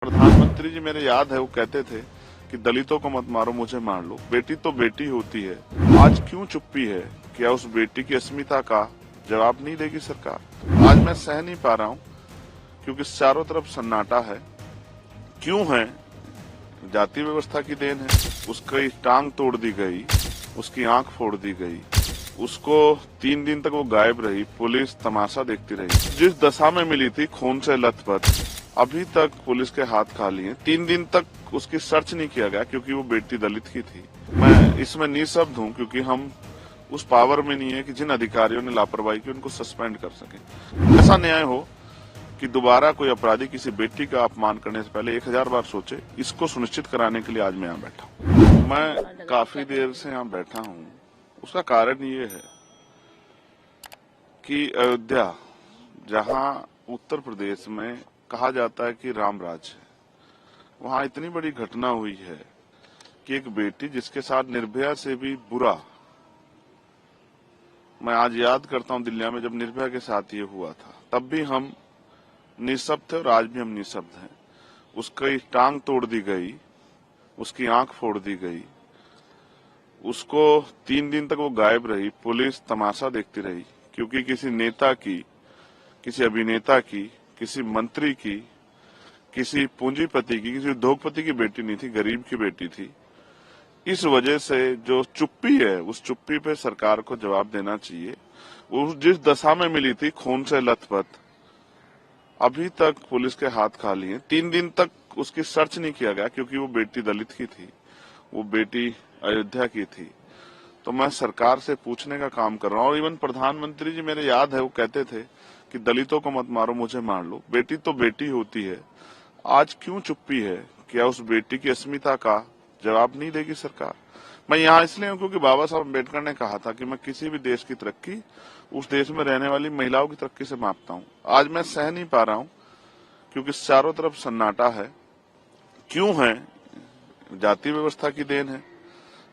प्रधानमंत्री जी मेरे याद है वो कहते थे कि दलितों को मत मारो मुझे मार लो, बेटी तो बेटी होती है। आज क्यों चुप्पी है? क्या उस बेटी की अस्मिता का जवाब नहीं देगी सरकार? आज मैं सह नहीं पा रहा हूँ क्योंकि चारों तरफ सन्नाटा है। क्यों है? जाति व्यवस्था की देन है। उसकी टांग तोड़ दी गई, उसकी आंख फोड़ दी गई, उसको 3 दिन तक वो गायब रही, पुलिस तमाशा देखती रही। जिस दशा में मिली थी खून से लथपथ, अभी तक पुलिस के हाथ खाली हैं। 3 दिन तक उसकी सर्च नहीं किया गया क्योंकि वो बेटी दलित की थी। मैं इसमें निशब्द हूँ क्योंकि हम उस पावर में नहीं है कि जिन अधिकारियों ने लापरवाही की उनको सस्पेंड कर सके। ऐसा न्याय हो कि दोबारा कोई अपराधी किसी बेटी का अपमान करने से पहले 1000 बार सोचे। इसको सुनिश्चित कराने के लिए आज मैं यहाँ बैठा हूँ। मैं काफी देर से यहाँ बैठा हूँ। उसका कारण ये है कि अयोध्या, जहाँ उत्तर प्रदेश में कहा जाता है कि राम राज है, वहाँ इतनी बड़ी घटना हुई है कि एक बेटी जिसके साथ निर्भया से भी बुरा, मैं आज याद करता हूँ दिल्ली में जब निर्भया के साथ ये हुआ था, तब भी हम निशब्द थे और आज भी हम निशब्द हैं। उसकी टांग तोड़ दी गई, उसकी आंख फोड़ दी गई, उसको 3 दिन तक वो गायब रही, पुलिस तमाशा देखती रही क्योंकि किसी नेता की, किसी अभिनेता की, किसी मंत्री की, किसी पूंजीपति की, किसी उद्योगपति की बेटी नहीं थी, गरीब की बेटी थी। इस वजह से जो चुप्पी है, उस चुप्पी पे सरकार को जवाब देना चाहिए। वो जिस दशा में मिली थी खून से लथपथ, अभी तक पुलिस के हाथ खाली हैं। 3 दिन तक उसकी सर्च नहीं किया गया क्योंकि वो बेटी दलित की थी, वो बेटी अयोध्या की थी। तो मैं सरकार से पूछने का काम कर रहा हूँ। और इवन प्रधानमंत्री जी मेरे याद है वो कहते थे कि दलितों को मत मारो मुझे मार लो, बेटी तो बेटी होती है। आज क्यों चुप्पी है? क्या उस बेटी की अस्मिता का जवाब नहीं देगी सरकार? मैं यहाँ इसलिए हूँ क्योंकि बाबा साहब अम्बेडकर ने कहा था कि मैं किसी भी देश की तरक्की उस देश में रहने वाली महिलाओं की तरक्की से मापता हूँ। आज मैं सह नहीं पा रहा हूँ क्योंकि चारों तरफ सन्नाटा है। क्यों है? जाति व्यवस्था की देन है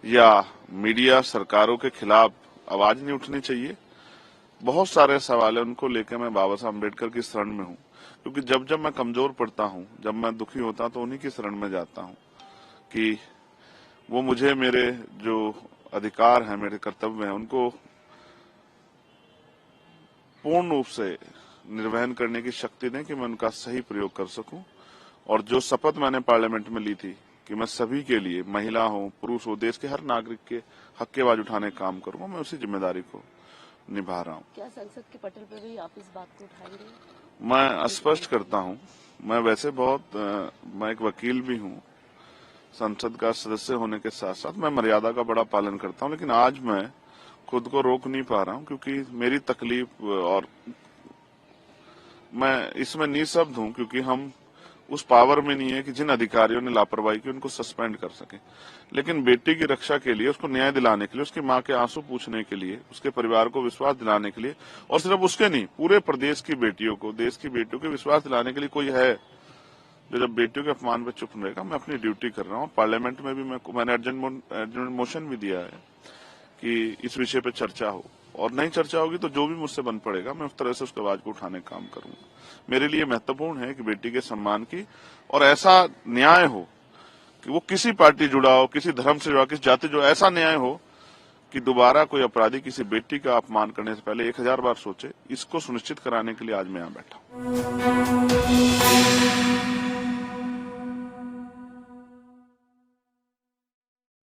या मीडिया सरकारों के खिलाफ आवाज नहीं उठनी चाहिए? बहुत सारे सवाल है, उनको लेकर मैं बाबा साहब अम्बेडकर की शरण में हूँ क्योंकि जब जब मैं कमजोर पड़ता हूँ, जब मैं दुखी होता हूँ तो उन्हीं की शरण में जाता हूँ कि वो मुझे मेरे जो अधिकार हैं, मेरे कर्तव्य हैं, उनको पूर्ण रूप से निर्वहन करने की शक्ति दें कि मैं उनका सही प्रयोग कर सकूं। और जो शपथ मैंने पार्लियामेंट में ली थी कि मैं सभी के लिए, महिला हो पुरुष हो, देश के हर नागरिक के हक की आवाज उठाने का काम करूंगा, मैं उसी जिम्मेदारी को निभा रहा हूँ। क्या संसद के पटल पर भी आप इस बात को उठाएंगे? मैं स्पष्ट करता हूँ, मैं वैसे मैं एक वकील भी हूँ, संसद का सदस्य होने के साथ साथ मैं मर्यादा का बड़ा पालन करता हूँ, लेकिन आज मैं खुद को रोक नहीं पा रहा हूँ क्योंकि मेरी तकलीफ, और मैं इसमें निशब्द हूँ क्योंकि हम उस पावर में नहीं है कि जिन अधिकारियों ने लापरवाही की उनको सस्पेंड कर सके। लेकिन बेटी की रक्षा के लिए, उसको न्याय दिलाने के लिए, उसकी माँ के आंसू पूछने के लिए, उसके परिवार को विश्वास दिलाने के लिए, और सिर्फ उसके नहीं, पूरे प्रदेश की बेटियों को, देश की बेटियों को विश्वास दिलाने के लिए कोई है जो जब बेटियों के अपमान पर चुप रहेगा। मैं अपनी ड्यूटी कर रहा हूँ। पार्लियामेंट में भी मैंने अर्जेंट मोशन भी दिया है कि इस विषय पर चर्चा हो, और नहीं चर्चा होगी तो जो भी मुझसे बन पड़ेगा मैं उस तरह से उसकी आवाज को उठाने का काम करूंगा। मेरे लिए महत्वपूर्ण है कि बेटी के सम्मान की और ऐसा न्याय हो कि वो किसी पार्टी जुड़ा हो, किसी धर्म से जुड़ा, किसी जाति जुड़ा, ऐसा न्याय हो कि दोबारा कोई अपराधी किसी बेटी का अपमान करने से पहले 1000 बार सोचे। इसको सुनिश्चित कराने के लिए आज मैं यहाँ बैठा हूँ।